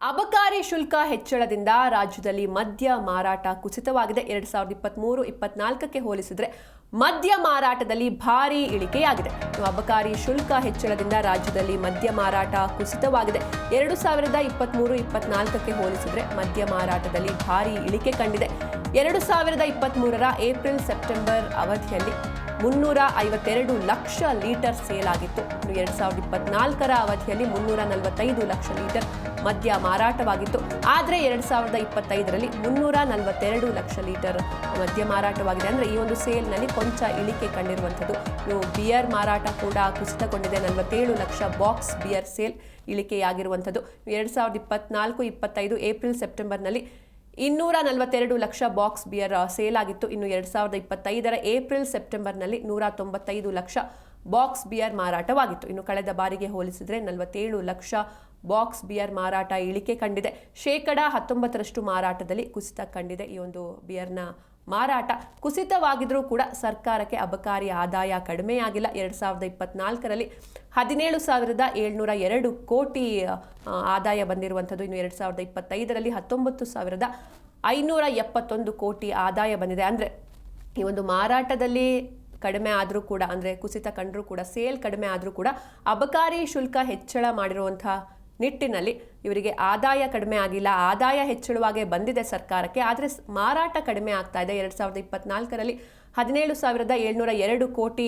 ಅಬಕಾರಿ ಶುಲ್ಕ ಹೆಚ್ಚಳದಿಂದ ರಾಜ್ಯದಲ್ಲಿ ಮದ್ಯ ಮಾರಾಟ ಕುಸಿತವಾಗಿದೆ. 2023-24ಕ್ಕೆ ಹೋಲಿಸಿದರೆ ಮದ್ಯ ಮಾರಾಟದಲ್ಲಿ ಭಾರೀ ಇಳಿಕೆಯಾಗಿದೆ. ಅಬಕಾರಿ ಶುಲ್ಕ ಹೆಚ್ಚಳದಿಂದ ರಾಜ್ಯದಲ್ಲಿ ಮದ್ಯ ಮಾರಾಟ ಕುಸಿತವಾಗಿದೆ. 2023-24ಕ್ಕೆ ಹೋಲಿಸಿದರೆ ಮದ್ಯ ಮಾರಾಟದಲ್ಲಿ ಭಾರೀ ಇಳಿಕೆ ಕಂಡಿದೆ. 2023ರ ಏಪ್ರಿಲ್-ಸೆಪ್ಟೆಂಬರ್ ಅವಧಿಯಲ್ಲಿ 352 ಲಕ್ಷ ಲೀಟರ್ ಸೇಲ್ ಆಗಿತ್ತು. 2024ರ ಅವಧಿಯಲ್ಲಿ 345 ಲಕ್ಷ ಲೀಟರ್ ಮದ್ಯ ಮಾರಾಟವಾಗಿತ್ತು. ಆದರೆ 2025ರಲ್ಲಿ 342 ಲಕ್ಷ ಲೀಟರ್ ಮದ್ಯ ಮಾರಾಟವಾಗಿದೆ. ಅಂದರೆ ಈ ಒಂದು ಸೇಲ್ನಲ್ಲಿ ಕೊಂಚ ಇಳಿಕೆ ಕಂಡಿರುವಂಥದ್ದು. ಬಿಯರ್ ಮಾರಾಟ ಕೂಡ ಕುಸಿತಗೊಂಡಿದೆ. 47 ಲಕ್ಷ ಬಾಕ್ಸ್ ಬಿಯರ್ ಸೇಲ್ ಇಳಿಕೆಯಾಗಿರುವಂಥದ್ದು. 2024-25 ಏಪ್ರಿಲ್-ಸೆಪ್ಟೆಂಬರ್ನಲ್ಲಿ 242 ಲಕ್ಷ ಬಾಕ್ಸ್ ಬಿಯರ್ ಸೇಲ್ ಆಗಿತ್ತು. ಇನ್ನು 2025ರ ಏಪ್ರಿಲ್-ಸೆಪ್ಟೆಂಬರ್ನಲ್ಲಿ 195 ಲಕ್ಷ ಬಾಕ್ಸ್ ಬಿಯರ್ ಮಾರಾಟವಾಗಿತ್ತು. ಇನ್ನು ಕಳೆದ ಬಾರಿಗೆ ಹೋಲಿಸಿದರೆ 47 ಲಕ್ಷ ಬಾಕ್ಸ್ ಬಿಯರ್ ಮಾರಾಟ ಇಳಿಕೆ ಕಂಡಿದೆ. 19% ಮಾರಾಟದಲ್ಲಿ ಕುಸಿತ ಕಂಡಿದೆ. ಈ ಒಂದು ಬಿಯರ್ನ ಮಾರಾಟ ಕುಸಿತವಾಗಿದ್ರೂ ಕೂಡ ಸರ್ಕಾರಕ್ಕೆ ಅಬಕಾರಿ ಆದಾಯ ಕಡಿಮೆಯಾಗಿಲ್ಲ. 2024ರಲ್ಲಿ 17,702 ಕೋಟಿ ಆದಾಯ ಬಂದಿರುವಂಥದ್ದು. ಇನ್ನು 2025ರಲ್ಲಿ 19,571 ಕೋಟಿ ಆದಾಯ ಬಂದಿದೆ. ಅಂದರೆ ಈ ಒಂದು ಮಾರಾಟದಲ್ಲಿ ಕಡಿಮೆ ಆದರೂ ಕೂಡ, ಅಂದರೆ ಕುಸಿತ ಕಂಡರೂ ಕೂಡ, ಸೇಲ್ ಕಡಿಮೆ ಆದರೂ ಕೂಡ ಅಬಕಾರಿ ಶುಲ್ಕ ಹೆಚ್ಚಳ ಮಾಡಿರುವಂಥ ನಿಟ್ಟಿನಲ್ಲಿ ಇವರಿಗೆ ಆದಾಯ ಕಡಿಮೆ ಆಗಿಲ್ಲ. ಆದಾಯ ಹೆಚ್ಚಳವಾಗೇ ಬಂದಿದೆ ಸರ್ಕಾರಕ್ಕೆ, ಆದರೆ ಮಾರಾಟ ಕಡಿಮೆ ಆಗ್ತಾ ಇದೆ. 2024ರಲ್ಲಿ 17,702 ಕೋಟಿ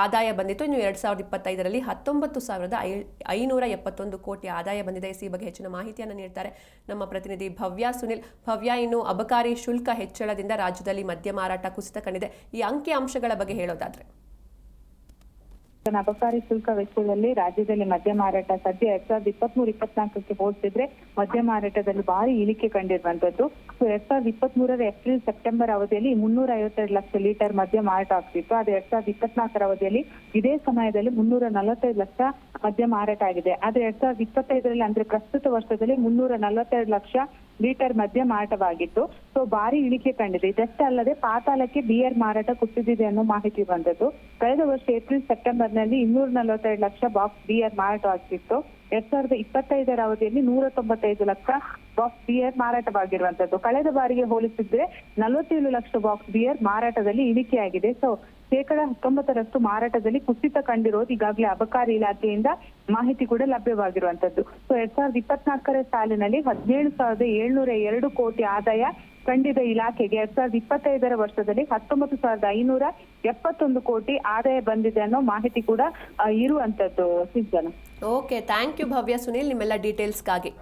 ಆದಾಯ ಬಂದಿತ್ತು. ಇನ್ನು 2025ರಲ್ಲಿ 19,571 ಕೋಟಿ ಆದಾಯ ಬಂದಿದೆ. ಈ ಬಗ್ಗೆ ಹೆಚ್ಚಿನ ಮಾಹಿತಿಯನ್ನು ನೀಡ್ತಾರೆ ನಮ್ಮ ಪ್ರತಿನಿಧಿ ಭವ್ಯ ಸುನಿಲ್. ಭವ್ಯ, ಇನ್ನು ಅಬಕಾರಿ ಶುಲ್ಕ ಹೆಚ್ಚಳದಿಂದ ರಾಜ್ಯದಲ್ಲಿ ಮದ್ಯ ಮಾರಾಟ ಕುಸಿತ ಕಂಡಿದೆ. ಈ ಅಂಕಿ ಅಂಶಗಳ ಬಗ್ಗೆ ಹೇಳೋದಾದ್ರೆ? ಅಬಕಾರಿ ಶುಲ್ಕ ವೆಚ್ಚದಲ್ಲಿ ರಾಜ್ಯದಲ್ಲಿ ಮದ್ಯ ಮಾರಾಟ ಸದ್ಯ 2023-24ಕ್ಕೆ ಹೋಲಿಸಿದ್ರೆ ಮದ್ಯ ಮಾರಾಟದಲ್ಲಿ ಭಾರಿ ಇಳಿಕೆ ಕಂಡಿರುವಂತದ್ದು. 2023ರ ಏಪ್ರಿಲ್-ಸೆಪ್ಟೆಂಬರ್ ಅವಧಿಯಲ್ಲಿ 352 ಲಕ್ಷ ಲೀಟರ್ ಮದ್ಯ ಮಾರಾಟ ಆಗ್ತಿತ್ತು. ಆದ್ರೆ 2024ರ ಅವಧಿಯಲ್ಲಿ ಇದೇ ಸಮಯದಲ್ಲಿ 345 ಲಕ್ಷ ಮದ್ಯ ಮಾರಾಟ ಆಗಿದೆ. ಆದ್ರೆ 2025ರಲ್ಲಿ ಅಂದ್ರೆ ಪ್ರಸ್ತುತ ವರ್ಷದಲ್ಲಿ 342 ಲಕ್ಷ ಲೀಟರ್ ಮದ್ಯ ಮಾರಾಟವಾಗಿತ್ತು. ಸೊ ಭಾರಿ ಇಳಿಕೆ ಕಂಡಿದೆ. ಇದಷ್ಟೇ ಅಲ್ಲದೆ ಪಾತಾಳಕ್ಕೆ ಬಿಯರ್ ಮಾರಾಟ ಕುಸಿದಿದೆ ಅನ್ನೋ ಮಾಹಿತಿ ಬಂದದ್ದು. ಕಳೆದ ವರ್ಷ ಏಪ್ರಿಲ್-ಸೆಪ್ಟೆಂಬರ್ನಲ್ಲಿ 242 ಲಕ್ಷ ಬಾಕ್ಸ್ ಬಿಯರ್ ಮಾರಾಟವಾಗಿತ್ತು. 2025ರ ಅವಧಿಯಲ್ಲಿ 195 ಲಕ್ಷ ಬಾಕ್ಸ್ ಬಿಯರ್ ಮಾರಾಟವಾಗಿರುವಂತದ್ದು. ಕಳೆದ ಬಾರಿಗೆ ಹೋಲಿಸಿದ್ರೆ 47 ಲಕ್ಷ ಬಾಕ್ಸ್ ಬಿಯರ್ ಮಾರಾಟದಲ್ಲಿ ಇಳಿಕೆಯಾಗಿದೆ. ಸೊ 19% ಮಾರಾಟದಲ್ಲಿ ಕುಸಿತ ಕಂಡಿರೋದು ಈಗಾಗಲೇ ಅಬಕಾರಿ ಇಲಾಖೆಯಿಂದ ಮಾಹಿತಿ ಕೂಡ ಲಭ್ಯವಾಗಿರುವಂತದ್ದು. ಸೊ 2024ರ ಸಾಲಿನಲ್ಲಿ 17,702 ಕೋಟಿ ಆದಾಯ ಕಂಡಿದ ಇಲಾಖೆಗೆ 2025ರ ವರ್ಷದಲ್ಲಿ 19,571 ಕೋಟಿ ಆದಾಯ ಬಂದಿದೆ ಅನ್ನೋ ಮಾಹಿತಿ ಕೂಡ ಇರುವಂತದ್ದು. ಸಿಂಚನ. ಓಕೆ, ಥ್ಯಾಂಕ್ ಯು ಭವ್ಯ ಸುನಿಲ್ ನಿಮ್ಮೆಲ್ಲ ಡೀಟೇಲ್ಸ್ಗಾಗಿ.